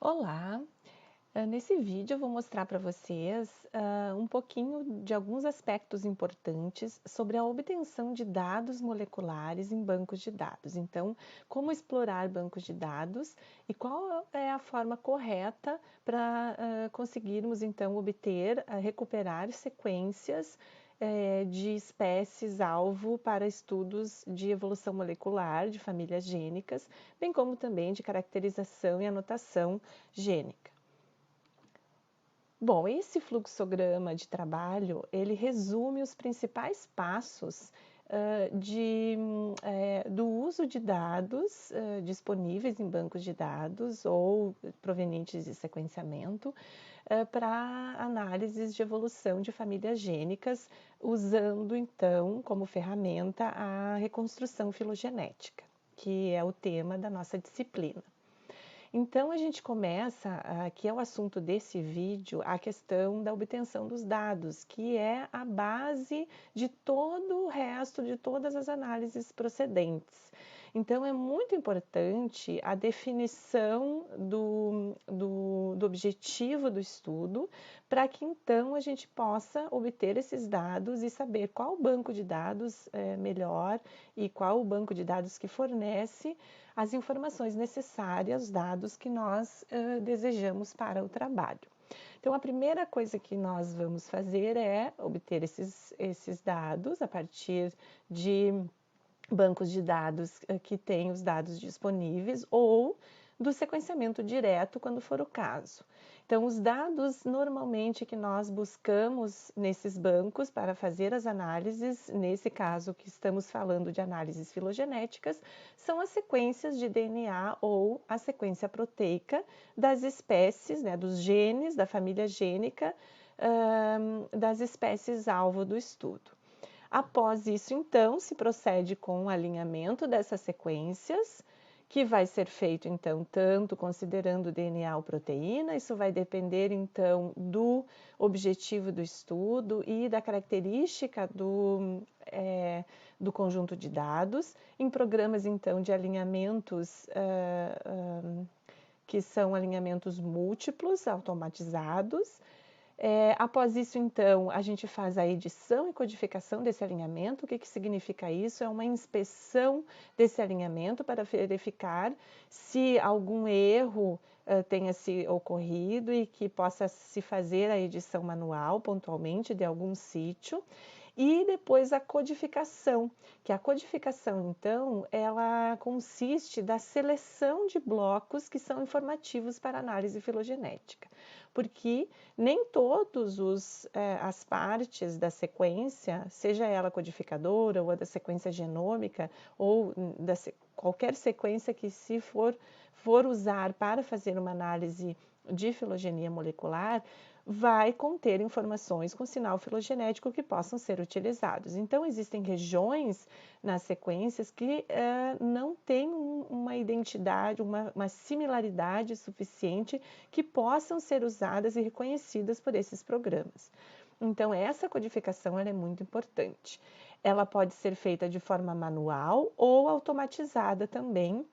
Olá! Nesse vídeo eu vou mostrar para vocês um pouquinho de alguns aspectos importantes sobre a obtenção de dados moleculares em bancos de dados. Então, como explorar bancos de dados e qual é a forma correta para conseguirmos então obter, recuperar sequências de espécies-alvo para estudos de evolução molecular de famílias gênicas, bem como também de caracterização e anotação gênica. Bom, esse fluxograma de trabalho, ele resume os principais passos do uso de dados disponíveis em bancos de dados ou provenientes de sequenciamento para análises de evolução de famílias gênicas, usando então como ferramenta a reconstrução filogenética, que é o tema da nossa disciplina. Então, a gente começa, que é o assunto desse vídeo, a questão da obtenção dos dados, que é a base de todo o resto, de todas as análises procedentes. Então, é muito importante a definição do objetivo do estudo, para que então a gente possa obter esses dados e saber qual banco de dados é melhor e qual o banco de dados que fornece as informações necessárias, os dados que nós desejamos para o trabalho. Então, a primeira coisa que nós vamos fazer é obter esses dados a partir de bancos de dados que têm os dados disponíveis ou do sequenciamento direto, quando for o caso. Então, os dados normalmente que nós buscamos nesses bancos para fazer as análises, nesse caso que estamos falando de análises filogenéticas, são as sequências de DNA ou a sequência proteica das espécies, dos genes da família gênica, das espécies alvo do estudo. Após isso, então, se procede com o alinhamento dessas sequências, que vai ser feito, então, tanto considerando DNA ou proteína, isso vai depender, então, do objetivo do estudo e da característica do conjunto de dados, em programas, então, de alinhamentos que são alinhamentos múltiplos, automatizados. Após isso, então, a gente faz a edição e codificação desse alinhamento. O que significa isso? É uma inspeção desse alinhamento para verificar se algum erro tenha se ocorrido e que possa se fazer a edição manual pontualmente de algum sítio. E depois a codificação, que a codificação, então, ela consiste da seleção de blocos que são informativos para análise filogenética, porque nem todos as partes da sequência, seja ela codificadora ou a da sequência genômica, ou qualquer sequência que se for usar para fazer uma análise de filogenia molecular, vai conter informações com sinal filogenético que possam ser utilizados. Então, existem regiões nas sequências que não têm uma identidade, uma similaridade suficiente que possam ser usadas e reconhecidas por esses programas. Então, essa codificação ela é muito importante. Ela pode ser feita de forma manual ou automatizada também,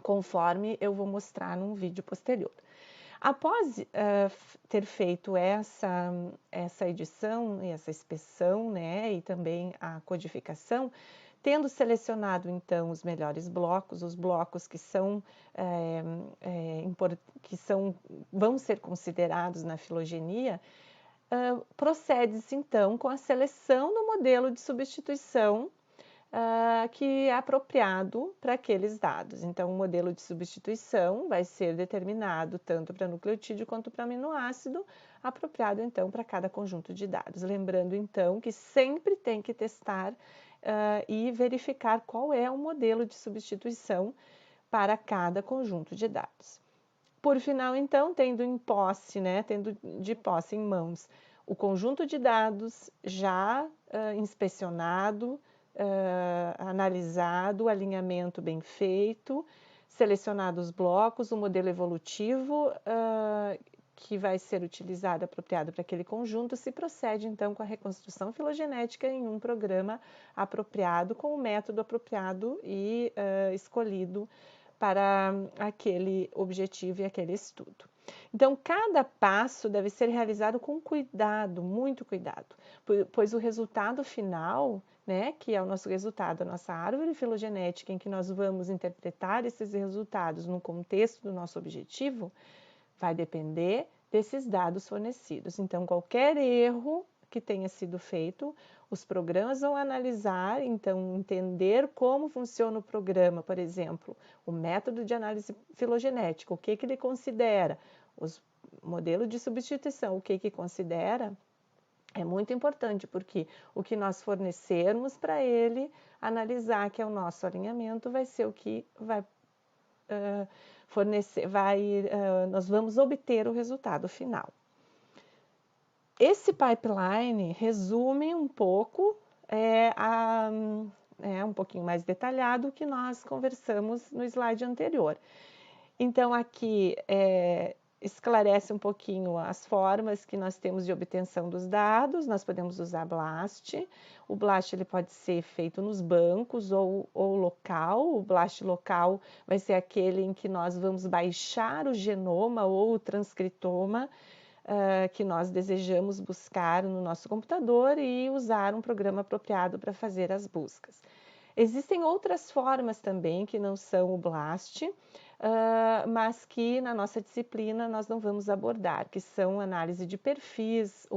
conforme eu vou mostrar num vídeo posterior. Após ter feito essa edição e essa inspeção, e também a codificação, tendo selecionado então os melhores blocos, os blocos que vão ser considerados na filogenia, procede-se então com a seleção do modelo de substituição que é apropriado para aqueles dados. Então, o modelo de substituição vai ser determinado tanto para nucleotídeo quanto para aminoácido, apropriado então para cada conjunto de dados. Lembrando então que sempre tem que testar e verificar qual é o modelo de substituição para cada conjunto de dados. Por final, então, tendo de posse em mãos o conjunto de dados já inspecionado, analisado, o alinhamento bem feito, selecionados os blocos, o modelo evolutivo que vai ser utilizado, apropriado para aquele conjunto, se procede então com a reconstrução filogenética em um programa apropriado, com o método apropriado e escolhido para aquele objetivo e aquele estudo. Então, cada passo deve ser realizado com cuidado, muito cuidado, pois o resultado final, né, que é o nosso resultado, a nossa árvore filogenética, em que nós vamos interpretar esses resultados no contexto do nosso objetivo, vai depender desses dados fornecidos. Então, qualquer erro que tenha sido feito, os programas vão analisar, então entender como funciona o programa, por exemplo, o método de análise filogenética, o que ele considera, os modelos de substituição, o que considera, é muito importante, porque o que nós fornecermos para ele analisar, que é o nosso alinhamento, vai ser o que vai fornecer, nós vamos obter o resultado final. Esse pipeline resume um pouco, um pouquinho mais detalhado o que nós conversamos no slide anterior. Então, aqui esclarece um pouquinho as formas que nós temos de obtenção dos dados. Nós podemos usar BLAST. O BLAST ele pode ser feito nos bancos ou local. O BLAST local vai ser aquele em que nós vamos baixar o genoma ou o transcritoma que nós desejamos buscar no nosso computador e usar um programa apropriado para fazer as buscas. Existem outras formas também que não são o BLAST, mas que na nossa disciplina nós não vamos abordar, que são análise de perfis,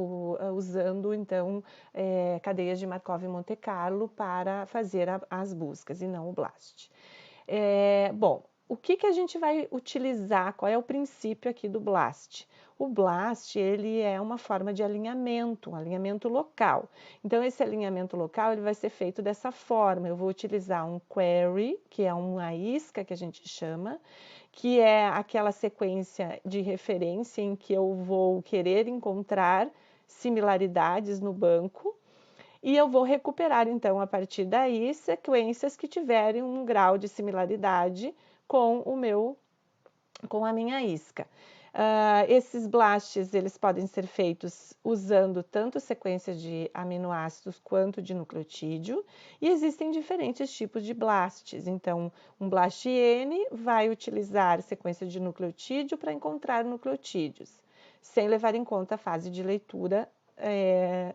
usando então cadeias de Markov e Monte Carlo para fazer as buscas e não o BLAST. Bom, o que a gente vai utilizar? Qual é o princípio aqui do BLAST? O BLAST ele é uma forma de alinhamento, um alinhamento local. Então, esse alinhamento local ele vai ser feito dessa forma. Eu vou utilizar um query, que é uma isca que a gente chama, que é aquela sequência de referência em que eu vou querer encontrar similaridades no banco. E eu vou recuperar, então, a partir daí, sequências que tiverem um grau de similaridade com a minha isca. Esses blasts eles podem ser feitos usando tanto sequências de aminoácidos quanto de nucleotídeo, e existem diferentes tipos de blasts. Então, um blast N vai utilizar sequência de nucleotídeo para encontrar nucleotídeos, sem levar em conta a fase de leitura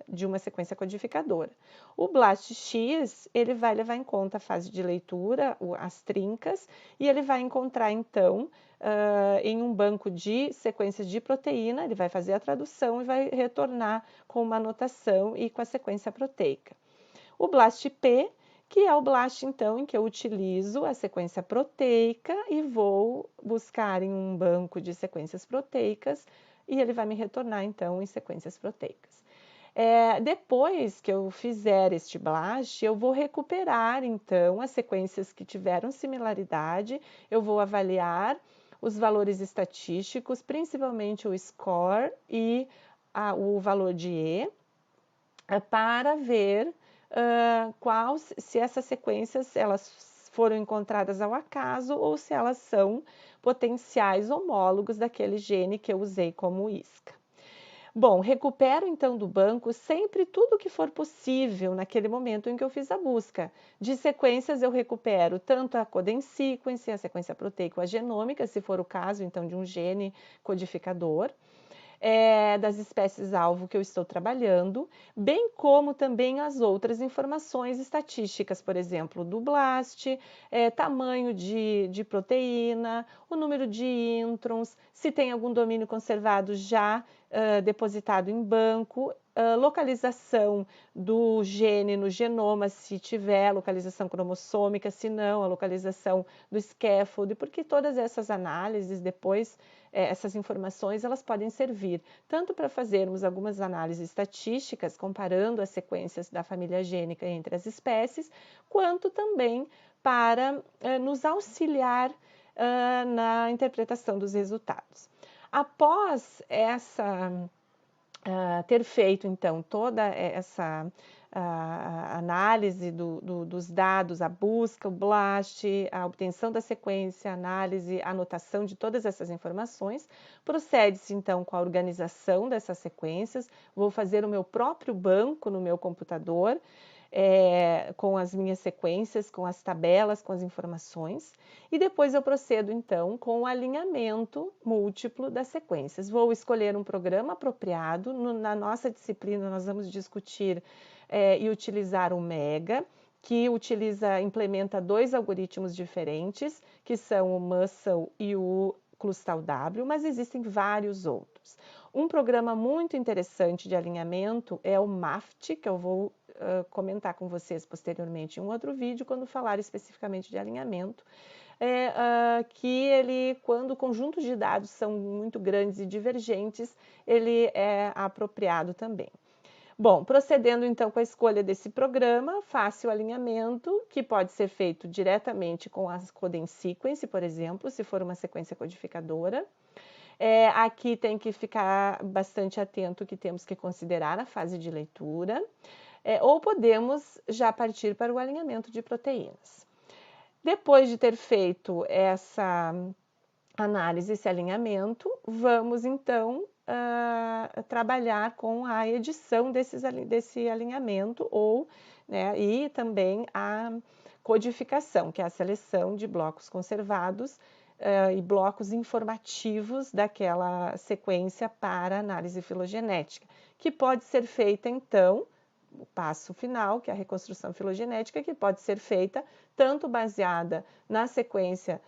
de uma sequência codificadora. O BLAST X, ele vai levar em conta a fase de leitura, as trincas, e ele vai encontrar, então, em um banco de sequências de proteína, ele vai fazer a tradução e vai retornar com uma anotação e com a sequência proteica. O BLAST P, que é o BLAST, então, em que eu utilizo a sequência proteica e vou buscar em um banco de sequências proteicas, e ele vai me retornar, então, em sequências proteicas. Depois que eu fizer este BLAST, eu vou recuperar, então, as sequências que tiveram similaridade, eu vou avaliar os valores estatísticos, principalmente o score e o valor de E, para ver se essas sequências elas foram encontradas ao acaso ou se elas são potenciais homólogos daquele gene que eu usei como isca. Bom, recupero então do banco sempre tudo que for possível naquele momento em que eu fiz a busca. De sequências eu recupero tanto a coding sequence, a sequência proteica ou a genômica, se for o caso então de um gene codificador, das espécies-alvo que eu estou trabalhando, bem como também as outras informações estatísticas, por exemplo, do BLAST, tamanho de proteína, o número de introns, se tem algum domínio conservado já depositado em banco, localização do gene no genoma, se tiver localização cromossômica, se não, a localização do scaffold, porque todas essas análises depois, essas informações, elas podem servir tanto para fazermos algumas análises estatísticas, comparando as sequências da família gênica entre as espécies, quanto também para nos auxiliar na interpretação dos resultados. Após ter feito, então, toda essa análise dos dados, a busca, o BLAST, a obtenção da sequência, análise, anotação de todas essas informações, procede-se, então, com a organização dessas sequências. Vou fazer o meu próprio banco no meu computador, com as minhas sequências, com as tabelas, com as informações, e depois eu procedo então com o alinhamento múltiplo das sequências. Vou escolher um programa apropriado. Na nossa disciplina nós vamos discutir e utilizar o MEGA, que implementa 2 algoritmos diferentes, que são o Muscle e o ClustalW, mas existem vários outros. Um programa muito interessante de alinhamento é o MAFT, que eu vou comentar com vocês posteriormente em um outro vídeo, quando falar especificamente de alinhamento, que ele, quando conjuntos de dados são muito grandes e divergentes, ele é apropriado também. Bom, procedendo então com a escolha desse programa, faço o alinhamento, que pode ser feito diretamente com a coding sequence, por exemplo, se for uma sequência codificadora. Aqui tem que ficar bastante atento que temos que considerar a fase de leitura, ou podemos já partir para o alinhamento de proteínas. Depois de ter feito essa análise, esse alinhamento, vamos então trabalhar com a edição desse alinhamento e também a codificação, que é a seleção de blocos conservados e blocos informativos daquela sequência para análise filogenética, que pode ser feita então, o passo final, que é a reconstrução filogenética, que pode ser feita tanto baseada na sequência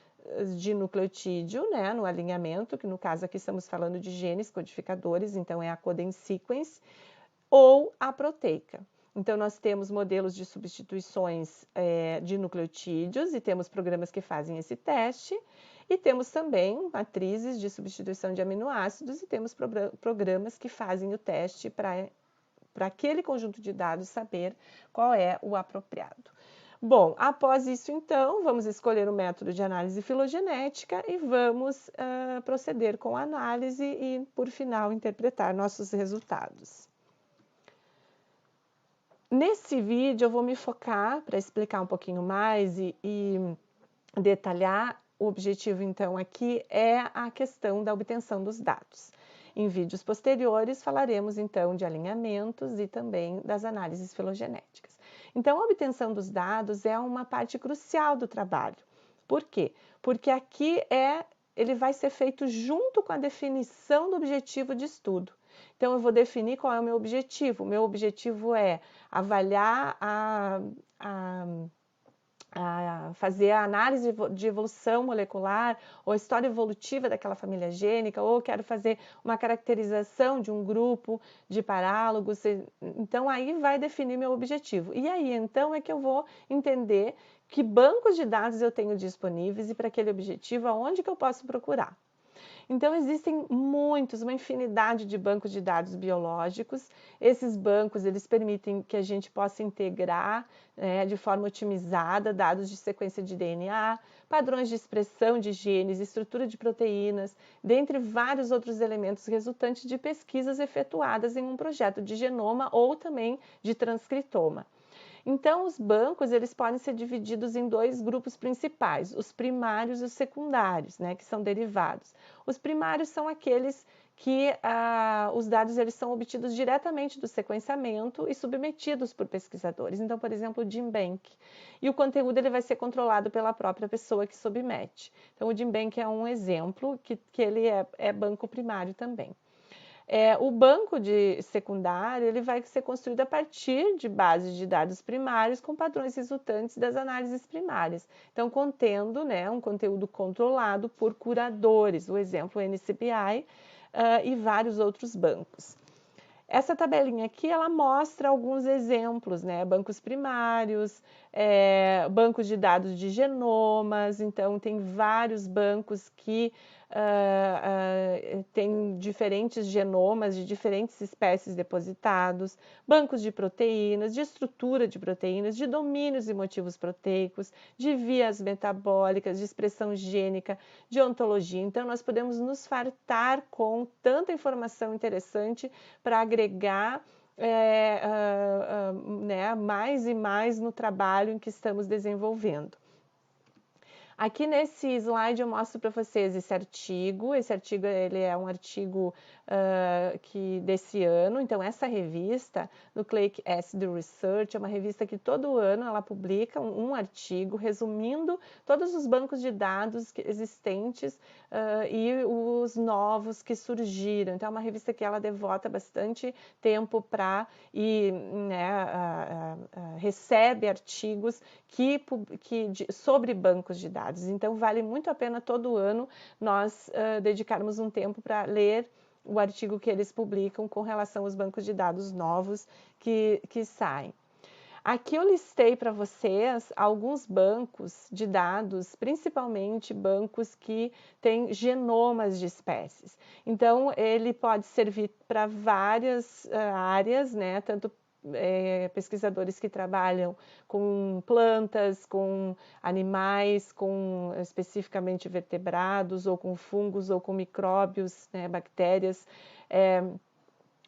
de nucleotídeo, no alinhamento, que no caso aqui estamos falando de genes codificadores, então é a coding sequence, ou a proteica. Então, nós temos modelos de substituições de nucleotídeos e temos programas que fazem esse teste, e temos também matrizes de substituição de aminoácidos e temos programas que fazem o teste para aquele conjunto de dados saber qual é o apropriado. Bom, após isso, então, vamos escolher o método de análise filogenética e vamos proceder com a análise e, por final, interpretar nossos resultados. Nesse vídeo, eu vou me focar para explicar um pouquinho mais e detalhar. O objetivo, então, aqui é a questão da obtenção dos dados. Em vídeos posteriores, falaremos, então, de alinhamentos e também das análises filogenéticas. Então, a obtenção dos dados é uma parte crucial do trabalho. Por quê? Porque aqui ele vai ser feito junto com a definição do objetivo de estudo. Então, eu vou definir qual é o meu objetivo. O meu objetivo é avaliar fazer a análise de evolução molecular ou a história evolutiva daquela família gênica, ou quero fazer uma caracterização de um grupo de parálogos. Então, aí vai definir meu objetivo. E aí, então, é que eu vou entender que bancos de dados eu tenho disponíveis e para aquele objetivo, aonde que eu posso procurar. Então, existem uma infinidade de bancos de dados biológicos. Esses bancos, eles permitem que a gente possa integrar de forma otimizada dados de sequência de DNA, padrões de expressão de genes, estrutura de proteínas, dentre vários outros elementos resultantes de pesquisas efetuadas em um projeto de genoma ou também de transcriptoma. Então, os bancos eles podem ser divididos em 2 grupos principais, os primários e os secundários, que são derivados. Os primários são aqueles que os dados eles são obtidos diretamente do sequenciamento e submetidos por pesquisadores. Então, por exemplo, o GenBank. E o conteúdo ele vai ser controlado pela própria pessoa que submete. Então, o GenBank é um exemplo que ele é banco primário também. O banco de secundário ele vai ser construído a partir de bases de dados primários com padrões resultantes das análises primárias. Então, contendo um conteúdo controlado por curadores, o exemplo NCBI e vários outros bancos. Essa tabelinha aqui, ela mostra alguns exemplos, bancos primários, bancos de dados de genomas, então tem vários bancos que têm diferentes genomas de diferentes espécies depositados, bancos de proteínas, de estrutura de proteínas, de domínios e motivos proteicos, de vias metabólicas, de expressão gênica, de ontologia. Então, nós podemos nos fartar com tanta informação interessante para agregar mais e mais no trabalho em que estamos desenvolvendo. Aqui nesse slide eu mostro para vocês esse artigo. Esse artigo ele é um artigo desse ano. Então essa revista, Nucleic Acid Research, é uma revista que todo ano ela publica um artigo resumindo todos os bancos de dados existentes e os novos que surgiram. Então é uma revista que ela devota bastante tempo para e né, recebe artigos sobre bancos de dados. Então, vale muito a pena todo ano nós dedicarmos um tempo para ler o artigo que eles publicam com relação aos bancos de dados novos que saem. Aqui eu listei para vocês alguns bancos de dados, principalmente bancos que têm genomas de espécies. Então, ele pode servir para várias áreas, né? Tanto pesquisadores que trabalham com plantas, com animais, com especificamente vertebrados, ou com fungos, ou com micróbios, né, bactérias,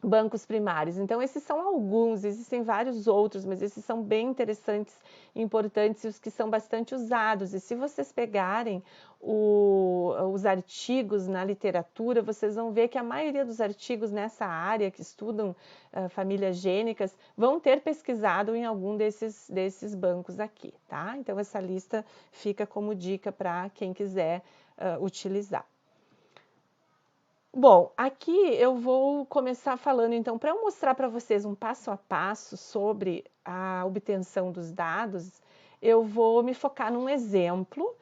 bancos primários. Então, esses são alguns, existem vários outros, mas esses são bem interessantes, importantes e os que são bastante usados. E se vocês pegarem os artigos na literatura, vocês vão ver que a maioria dos artigos nessa área que estudam famílias gênicas vão ter pesquisado em algum desses bancos aqui, tá? Então, essa lista fica como dica para quem quiser utilizar. Bom, aqui eu vou começar falando, então, para eu mostrar para vocês um passo a passo sobre a obtenção dos dados, eu vou me focar num exemplo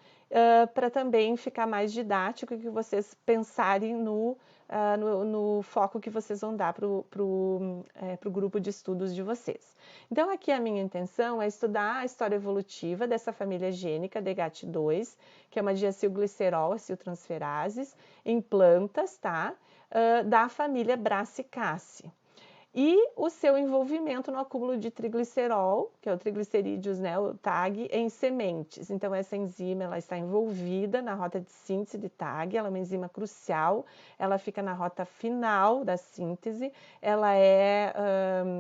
para também ficar mais didático e que vocês pensarem no foco que vocês vão dar para o grupo de estudos de vocês. Então, aqui a minha intenção é estudar a história evolutiva dessa família gênica DGAT2, que é uma diacilglicerol aciltransferases, em plantas, tá? Da família Brassicaceae. E o seu envolvimento no acúmulo de triglicerol, que é o triglicerídeos, né, o TAG, em sementes. Então, essa enzima ela está envolvida na rota de síntese de TAG, ela é uma enzima crucial, ela fica na rota final da síntese, ela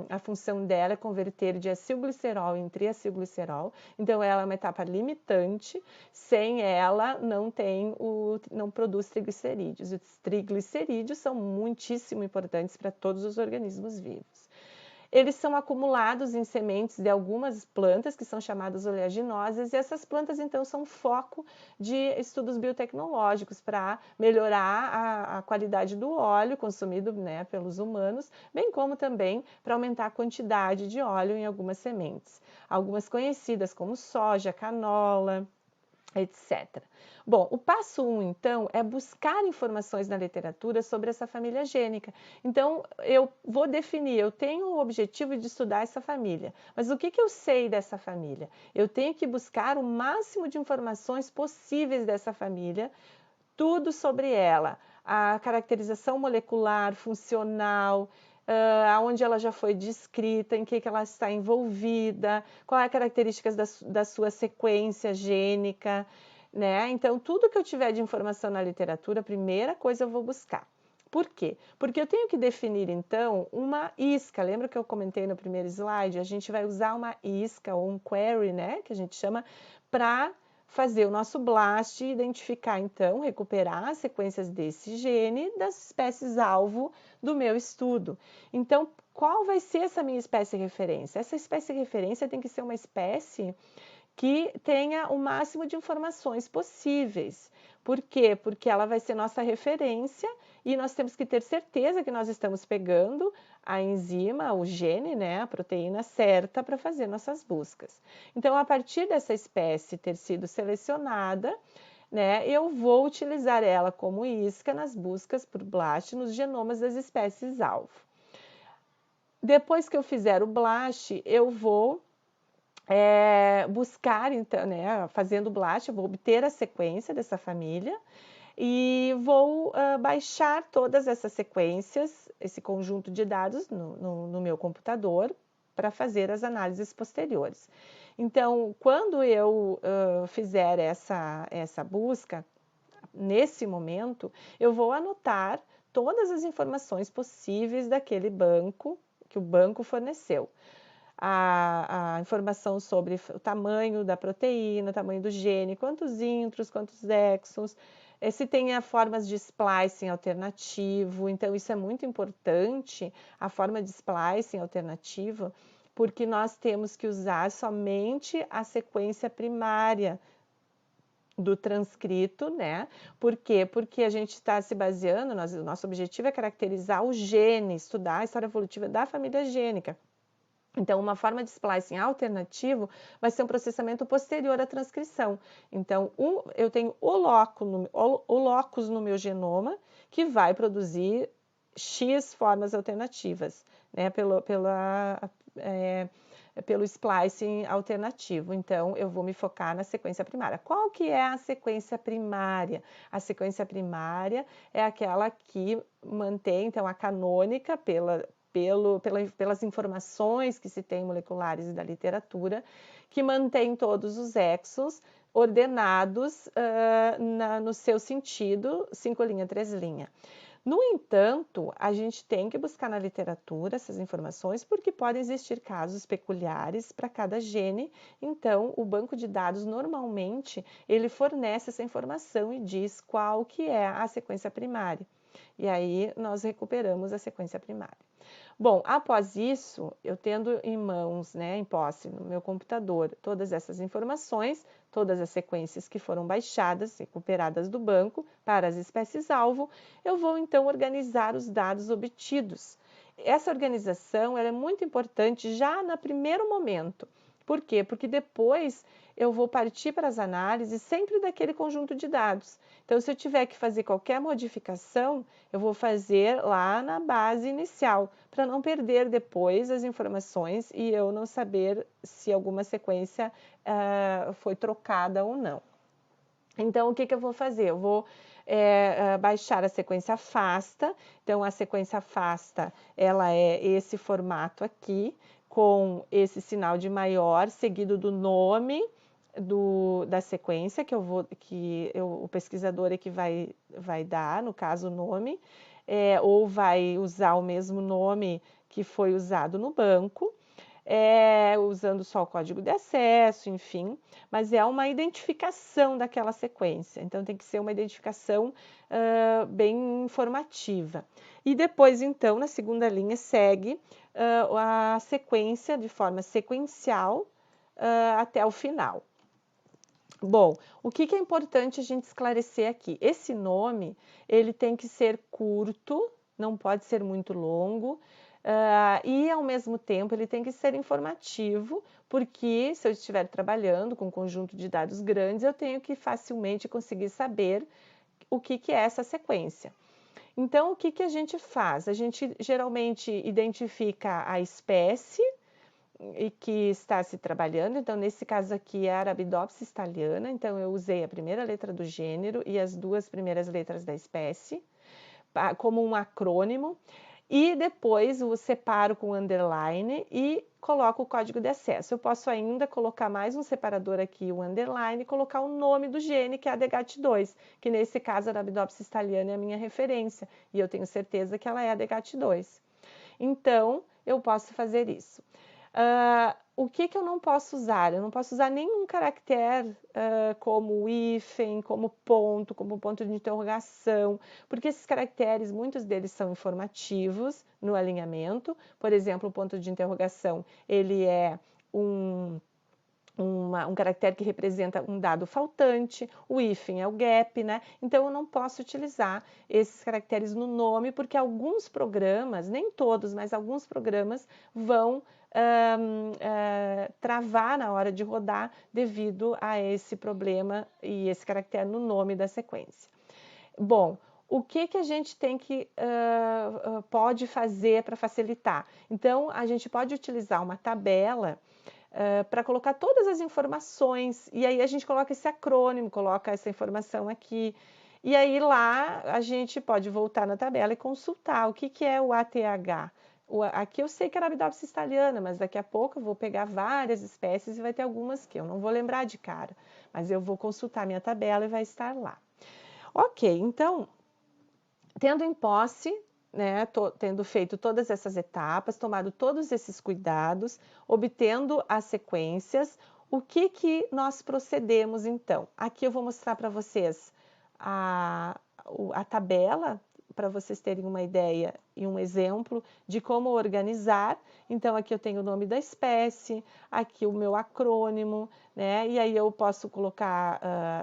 a função dela é converter diacilglicerol em triacilglicerol, então ela é uma etapa limitante, sem ela não produz triglicerídeos. Os triglicerídeos são muitíssimo importantes para todos os organismos vivos. Eles são acumulados em sementes de algumas plantas que são chamadas oleaginosas e essas plantas então são foco de estudos biotecnológicos para melhorar a qualidade do óleo consumido, né, pelos humanos, bem como também para aumentar a quantidade de óleo em algumas sementes, algumas conhecidas como soja, canola, etc. Bom, o passo 1, então, é buscar informações na literatura sobre essa família gênica. Então, eu vou definir, eu tenho o objetivo de estudar essa família, mas o que eu sei dessa família? Eu tenho que buscar o máximo de informações possíveis dessa família, tudo sobre ela, a caracterização molecular, funcional, aonde ela já foi descrita, em que ela está envolvida, qual é a características da sua sequência gênica, né? Então, tudo que eu tiver de informação na literatura, a primeira coisa eu vou buscar. Por quê? Porque eu tenho que definir, então, uma isca. Lembra que eu comentei no primeiro slide? A gente vai usar uma isca ou um query, né? Que a gente chama para fazer o nosso BLAST e identificar, então, recuperar as sequências desse gene das espécies-alvo do meu estudo. Então, qual vai ser essa minha espécie referência? Essa espécie referência tem que ser uma espécie que tenha o máximo de informações possíveis. Por quê? Porque ela vai ser nossa referência e nós temos que ter certeza que nós estamos pegando a enzima, o gene, né, a proteína certa para fazer nossas buscas. Então, a partir dessa espécie ter sido selecionada, né, eu vou utilizar ela como isca nas buscas por BLAST nos genomas das espécies-alvo. Depois que eu fizer o BLAST, eu vou buscar, então, né, fazendo o BLAST, eu vou obter a sequência dessa família e vou baixar todas essas sequências, esse conjunto de dados no meu computador para fazer as análises posteriores. Então, quando eu fizer essa busca, nesse momento, eu vou anotar todas as informações possíveis daquele banco que o banco forneceu. a informação sobre o tamanho da proteína, o tamanho do gene, quantos intros, quantos exons, se tem formas de splicing alternativo. Então, isso é muito importante, a forma de splicing alternativa, porque nós temos que usar somente a sequência primária do transcrito, né? Por quê? Porque a gente está se baseando, o nosso objetivo é caracterizar o gene, estudar a história evolutiva da família gênica. Então, uma forma de splicing alternativo vai ser um processamento posterior à transcrição. Então, eu tenho o locus no meu genoma, que vai produzir X formas alternativas, né, pelo splicing alternativo. Então, eu vou me focar na sequência primária. Qual que é a sequência primária? A sequência primária é aquela que mantém, então, a canônica pelas informações que se tem moleculares e da literatura, que mantém todos os exons ordenados no seu sentido, 5 linha, 3 linha. No entanto, a gente tem que buscar na literatura essas informações, porque podem existir casos peculiares para cada gene. Então, o banco de dados, normalmente, ele fornece essa informação e diz qual que é a sequência primária. E aí, nós recuperamos a sequência primária. Bom, após isso, eu tendo em mãos, né, em posse no meu computador, todas essas informações, todas as sequências que foram baixadas, recuperadas do banco para as espécies-alvo, eu vou então organizar os dados obtidos. Essa organização ela é muito importante já no primeiro momento. Por quê? Porque depois eu vou partir para as análises sempre daquele conjunto de dados. Então, se eu tiver que fazer qualquer modificação, eu vou fazer lá na base inicial, para não perder depois as informações e eu não saber se alguma sequência foi trocada ou não. Então, o que eu vou fazer? Eu vou baixar a sequência FASTA. Então, a sequência FASTA, ela é esse formato aqui, com esse sinal de maior, seguido do nome da sequência o pesquisador é que vai dar, no caso, o nome, ou vai usar o mesmo nome que foi usado no banco, usando só o código de acesso, enfim, mas é uma identificação daquela sequência, então tem que ser uma identificação bem informativa. E depois, então, na segunda linha, segue a sequência de forma sequencial até o final. Bom, o que é importante a gente esclarecer aqui? Esse nome, ele tem que ser curto, não pode ser muito longo, e ao mesmo tempo ele tem que ser informativo, porque se eu estiver trabalhando com um conjunto de dados grandes, eu tenho que facilmente conseguir saber o que é essa sequência. Então, o que a gente faz? A gente geralmente identifica a espécie e que está se trabalhando. Então, nesse caso aqui é a Arabidopsis thaliana, então eu usei a primeira letra do gênero e as 2 primeiras letras da espécie como um acrônimo, e depois o separo com underline e coloco o código de acesso. Eu posso ainda colocar mais um separador aqui, o underline, e colocar o nome do gene, que é a DGAT2, que nesse caso a Arabidopsis thaliana é a minha referência, e eu tenho certeza que ela é a DGAT2. Então, eu posso fazer isso. O que eu não posso usar? Eu não posso usar nenhum caractere como hífen, como ponto de interrogação, porque esses caracteres, muitos deles são informativos no alinhamento. Por exemplo, o ponto de interrogação, ele é um caractere que representa um dado faltante, o hífen é o gap, né? Então, eu não posso utilizar esses caracteres no nome, porque alguns programas, nem todos, mas alguns programas vão travar na hora de rodar devido a esse problema e esse caractere no nome da sequência. Bom, o que a gente tem pode fazer para facilitar? Então, a gente pode utilizar uma tabela para colocar todas as informações, e aí a gente coloca esse acrônimo, coloca essa informação aqui, e aí lá a gente pode voltar na tabela e consultar o que é o ATH. Aqui eu sei que é Arabidopsis thaliana, mas daqui a pouco eu vou pegar várias espécies e vai ter algumas que eu não vou lembrar de cara, mas eu vou consultar minha tabela e vai estar lá. Ok, então, tendo em posse né, tendo feito todas essas etapas, tomado todos esses cuidados, obtendo as sequências, o que nós procedemos então? Aqui eu vou mostrar para vocês a tabela, para vocês terem uma ideia e um exemplo de como organizar. Então, aqui eu tenho o nome da espécie, aqui o meu acrônimo, né? E aí eu posso colocar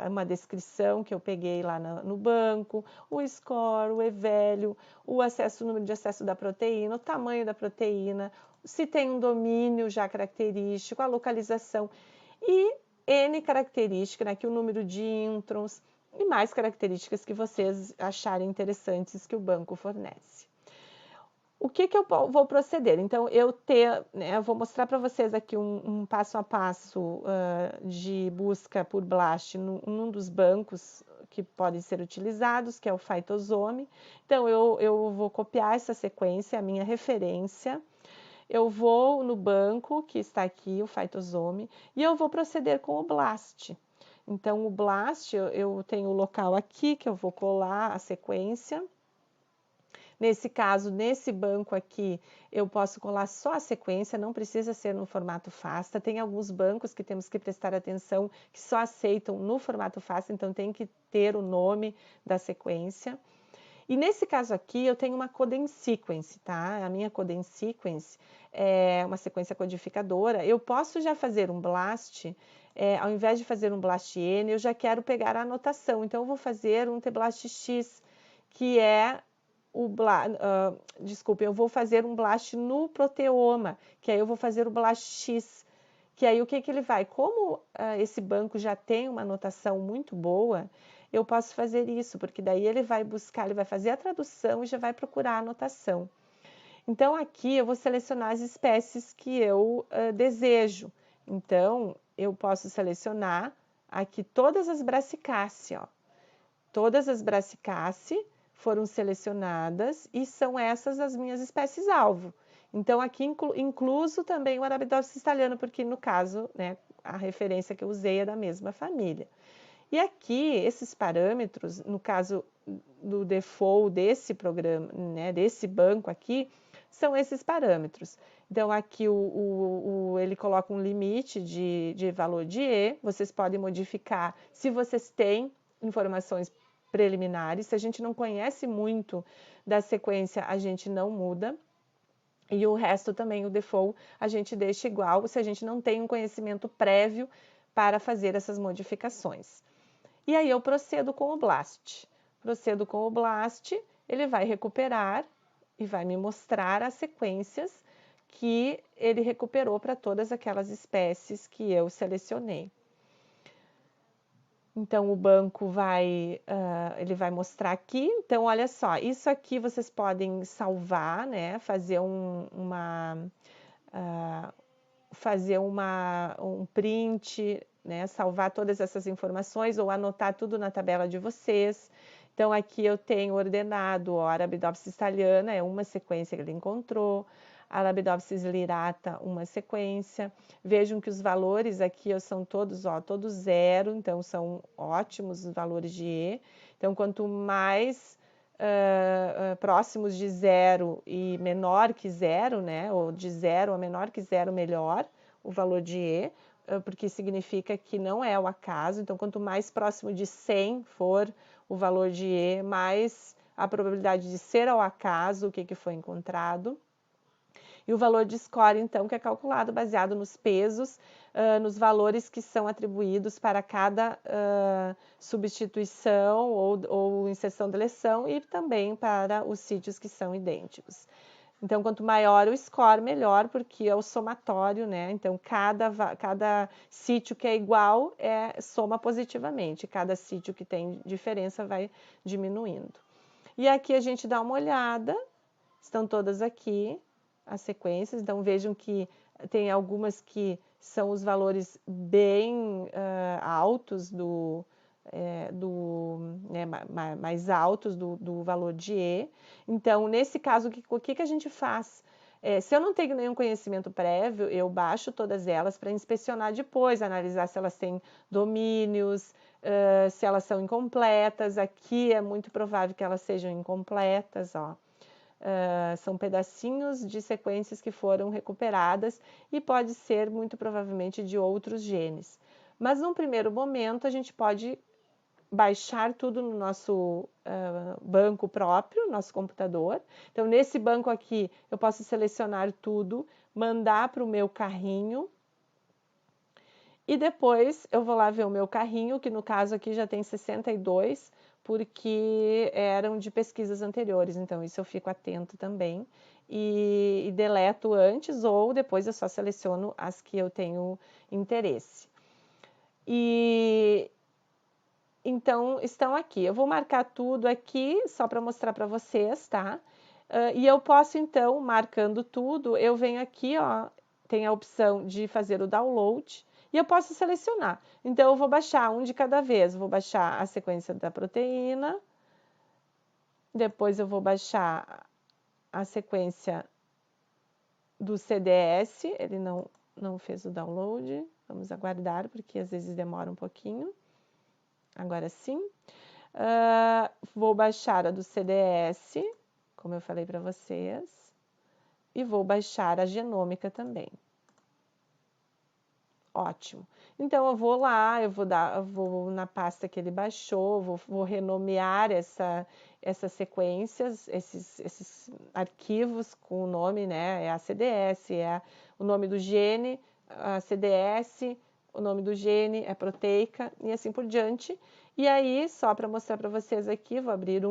uma descrição que eu peguei lá no banco, o score, o evalue, o número de acesso da proteína, o tamanho da proteína, se tem um domínio já característico, a localização e N características, né? Aqui o número de introns, e mais características que vocês acharem interessantes que o banco fornece. O que eu vou proceder? Então, eu vou mostrar para vocês aqui um passo a passo de busca por BLAST num dos bancos que podem ser utilizados, que é o Phytosome. Então, eu vou copiar essa sequência, a minha referência. Eu vou no banco que está aqui, o Phytosome, e eu vou proceder com o BLAST. Então, o BLAST, eu tenho o local aqui que eu vou colar a sequência. Nesse caso, nesse banco aqui, eu posso colar só a sequência, não precisa ser no formato FASTA. Tem alguns bancos que temos que prestar atenção que só aceitam no formato FASTA, então tem que ter o nome da sequência. E nesse caso aqui, eu tenho uma coding sequence, tá? A minha coding sequence é uma sequência codificadora. Eu posso já fazer um BLAST, ao invés de fazer um BLAST-N, eu já quero pegar a anotação. Então, eu vou fazer um tBLAST-X, que é eu vou fazer um BLAST no proteoma, que aí eu vou fazer o BLAST-X, que aí o que ele vai? Como esse banco já tem uma anotação muito boa, eu posso fazer isso, porque daí ele vai buscar, ele vai fazer a tradução e já vai procurar a anotação. Então, aqui eu vou selecionar as espécies que eu desejo. Então, eu posso selecionar aqui todas as Brassicáceae, ó. Todas as Brassicáceae foram selecionadas e são essas as minhas espécies-alvo. Então, aqui incluso também o Arabidopsis thaliana, porque no caso, né, a referência que eu usei é da mesma família. E aqui, esses parâmetros, no caso do default desse programa, né, desse banco aqui, são esses parâmetros. Então, aqui ele coloca um limite de valor de E, vocês podem modificar se vocês têm informações preliminares. Se a gente não conhece muito da sequência, a gente não muda. E o resto também, o default, a gente deixa igual se a gente não tem um conhecimento prévio para fazer essas modificações. E aí eu procedo com o BLAST. Procedo com o BLAST, ele vai recuperar e vai me mostrar as sequências que ele recuperou para todas aquelas espécies que eu selecionei. Então, o banco ele vai mostrar aqui. Então, olha só, isso aqui vocês podem salvar, né? Fazer um print, né? Salvar todas essas informações ou anotar tudo na tabela de vocês. Então, aqui eu tenho ordenado, ó, Arabidopsis thaliana é uma sequência que ele encontrou, Arabidopsis lirata, uma sequência. Vejam que os valores aqui são todos zero, então são ótimos os valores de E. Então, quanto mais próximos de zero e menor que zero, né, ou de zero a menor que zero, melhor o valor de E, porque significa que não é o acaso. Então, quanto mais próximo de 100 for o valor de E, mais a probabilidade de ser ao acaso o que foi encontrado. E o valor de score, então, que é calculado baseado nos pesos, nos valores que são atribuídos para cada substituição ou inserção de deleção e também para os sítios que são idênticos. Então, quanto maior o score, melhor, porque é o somatório, né? Então, cada sítio que é igual soma positivamente, cada sítio que tem diferença vai diminuindo. E aqui a gente dá uma olhada, estão todas aqui as sequências, então vejam que tem algumas que são os valores bem altos mais altos do valor de E. Então, nesse caso, o que a gente faz? Se eu não tenho nenhum conhecimento prévio, eu baixo todas elas para inspecionar depois, analisar se elas têm domínios, se elas são incompletas. Aqui é muito provável que elas sejam incompletas, ó. São pedacinhos de sequências que foram recuperadas e pode ser muito provavelmente de outros genes. Mas num primeiro momento a gente pode baixar tudo no nosso banco próprio, nosso computador. Então nesse banco aqui eu posso selecionar tudo, mandar para o meu carrinho e depois eu vou lá ver o meu carrinho, que no caso aqui já tem 62, porque eram de pesquisas anteriores, então isso eu fico atento também. E deleto antes ou depois eu só seleciono as que eu tenho interesse. E então estão aqui. Eu vou marcar tudo aqui só para mostrar para vocês, tá? E eu posso então, marcando tudo, eu venho aqui, ó, tem a opção de fazer o download e eu posso selecionar. Então eu vou baixar um de cada vez. Vou baixar a sequência da proteína, depois eu vou baixar a sequência do CDS, ele não fez o download, vamos aguardar, porque às vezes demora um pouquinho. Agora sim. Vou baixar a do CDS, como eu falei para vocês, e vou baixar a genômica também. Ótimo. Então eu vou lá, eu vou na pasta que ele baixou, vou renomear essas sequências, esses arquivos com o nome, né? É a CDS, é o nome do gene, a CDS, o nome do gene é proteica e assim por diante. E aí, só para mostrar para vocês aqui, vou abrir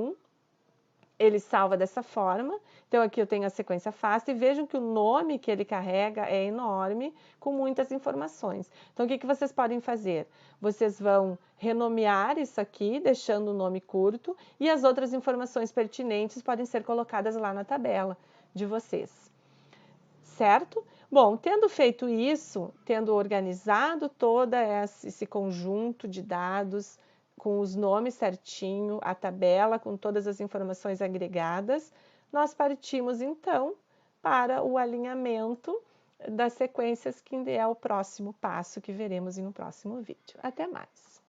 ele salva dessa forma. Então aqui eu tenho a sequência FASTA e vejam que o nome que ele carrega é enorme, com muitas informações. Então o que vocês podem fazer? Vocês vão renomear isso aqui, deixando o nome curto, e as outras informações pertinentes podem ser colocadas lá na tabela de vocês. Certo? Bom, tendo feito isso, tendo organizado todo esse conjunto de dados, com os nomes certinho, a tabela com todas as informações agregadas, nós partimos então para o alinhamento das sequências, que é o próximo passo que veremos em um próximo vídeo. Até mais!